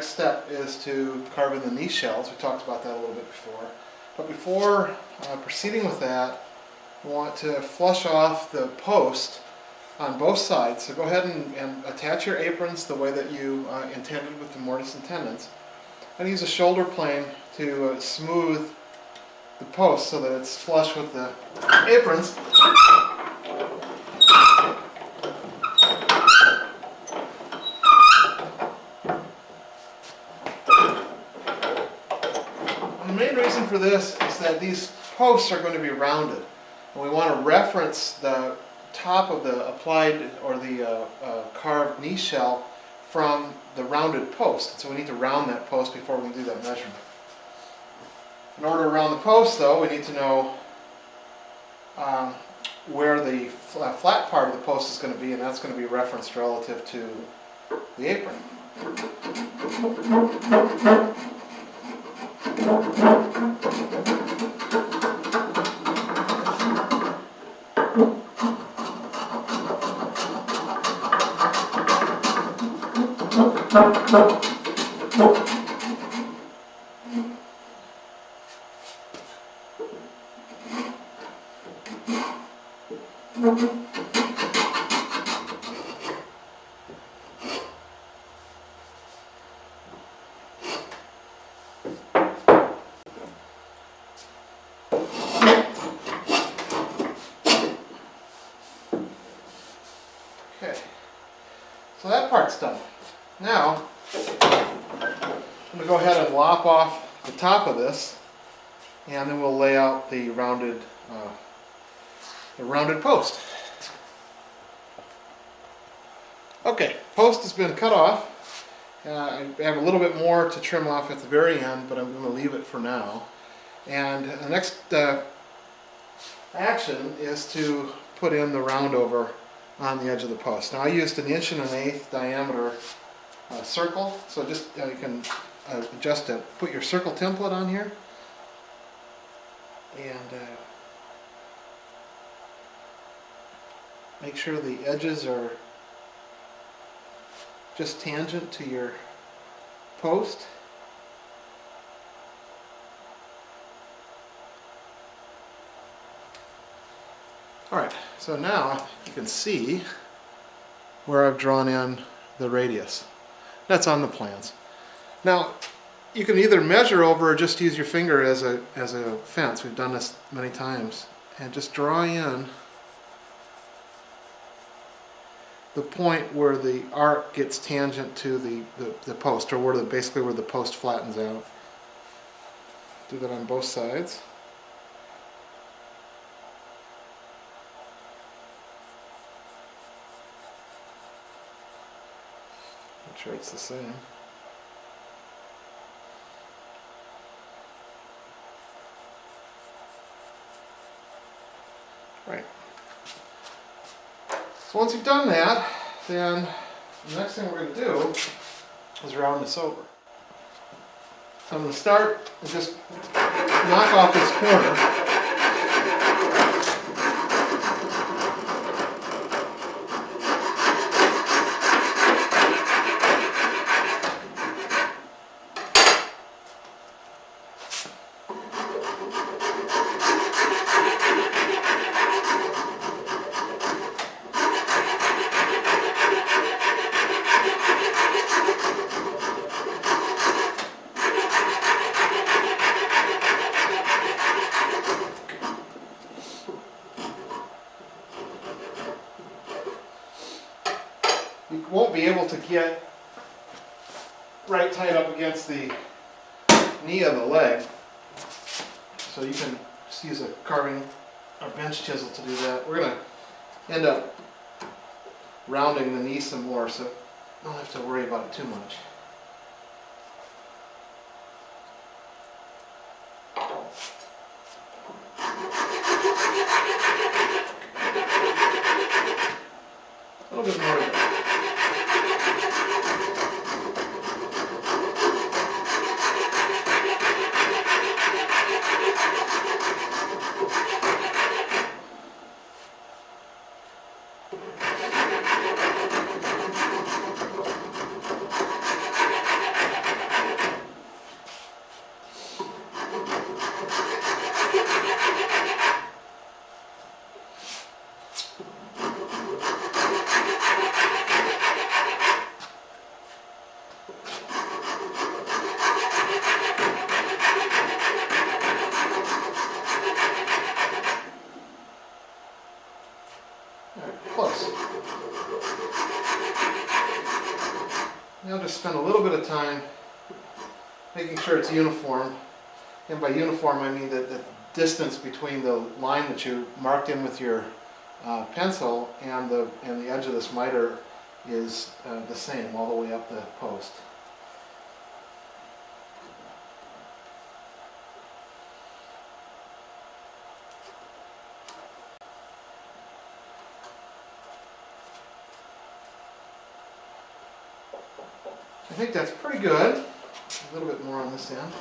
next step is to carve in the knee shells. We talked about that a little bit before. But before proceeding with that, we want to flush off the post on both sides. So go ahead and attach your aprons the way that you intended with the mortise and tendons. And use a shoulder plane to smooth the post so that it's flush with the aprons. And the main reason for this is that these posts are going to be rounded, and we want to reference the top of the applied or the carved knee shell from the rounded post. So we need to round that post before we can do that measurement. In order to round the post, though, we need to know where the flat part of the post is going to be, and that's going to be referenced relative to the apron. Okay, so that part's done. Now, I'm going to go ahead and lop off the top of this, and then we'll lay out the rounded post. Okay, post has been cut off. I have a little bit more to trim off at the very end, but I'm going to leave it for now. And the next action is to put in the round over on the edge of the post. Now I used an 1 1/8" diameter circle, so just you can adjust to put your circle template on here, and make sure the edges are just tangent to your post. Alright, so now you can see where I've drawn in the radius. That's on the plans. Now, you can either measure over or just use your finger as a fence. We've done this many times. And just draw in the point where the arc gets tangent to the post, or where basically where the post flattens out. Do that on both sides. Make sure it's the same. Right. So once you've done that, then the next thing we're going to do is round this over. So I'm going to start and just knock off this corner. You won't be able to get right tight up against the knee of the leg, so you can just use a carving or bench chisel to do that. We're going to end up rounding the knee some more, so don't have to worry about it too much. A little bit more of that. Alright, close. Now just spend a little bit of time making sure it's uniform. And by uniform I mean that the distance between the line that you marked in with your pencil and the edge of this miter is the same all the way up the post. I think that's pretty good. A little bit more on this end.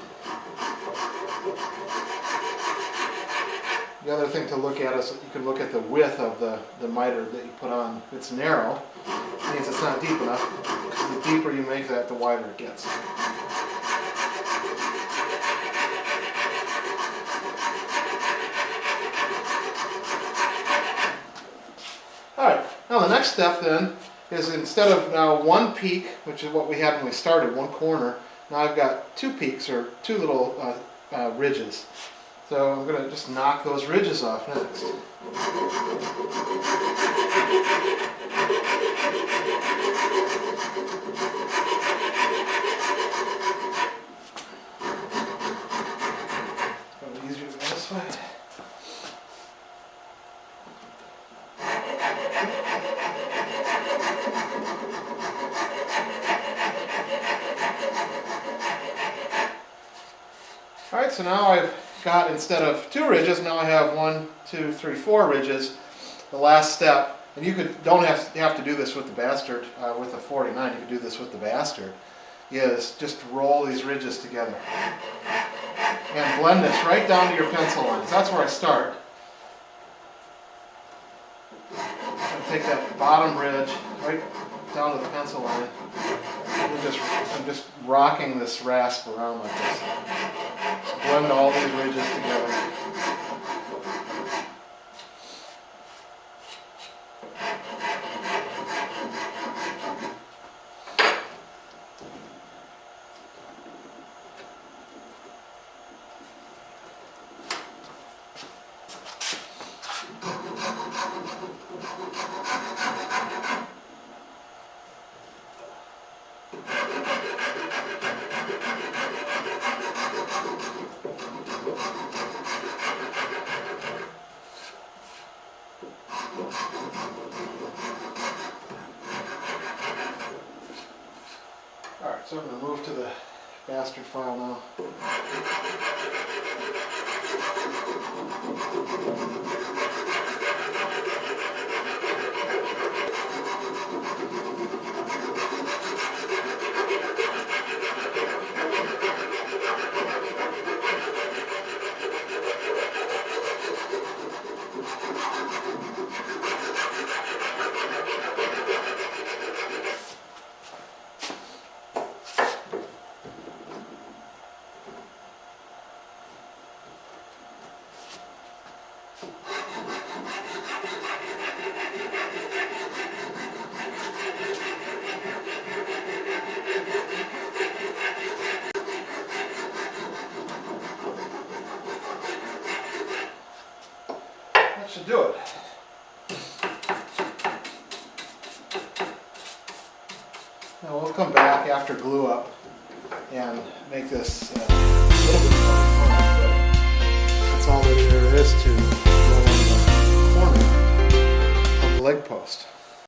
The other thing to look at is you can look at the width of the miter that you put on. If it's narrow, it means it's not deep enough. The deeper you make that, the wider it gets. Alright, now the next step then is instead of now one peak, which is what we had when we started, one corner, now I've got two peaks, or two little ridges. So I'm going to just knock those ridges off next. It's a little easier to go this way. Alright, so now I've got, instead of two ridges, now I have 1, 2, 3, 4 ridges. The last step, and you don't have to do this with the bastard, with a 49, you can do this with the bastard, is just roll these ridges together. And blend this right down to your pencil lines. That's where I start. I'm take that bottom ridge right down to the pencil line. I'm just rocking this rasp around like this. Blend all these ridges together. Alright, so I'm going to move to the bastard file now. Should do it. Now we'll come back after glue up and make this a little bit more fun, but that's all that there is to roll in the corner of the leg post.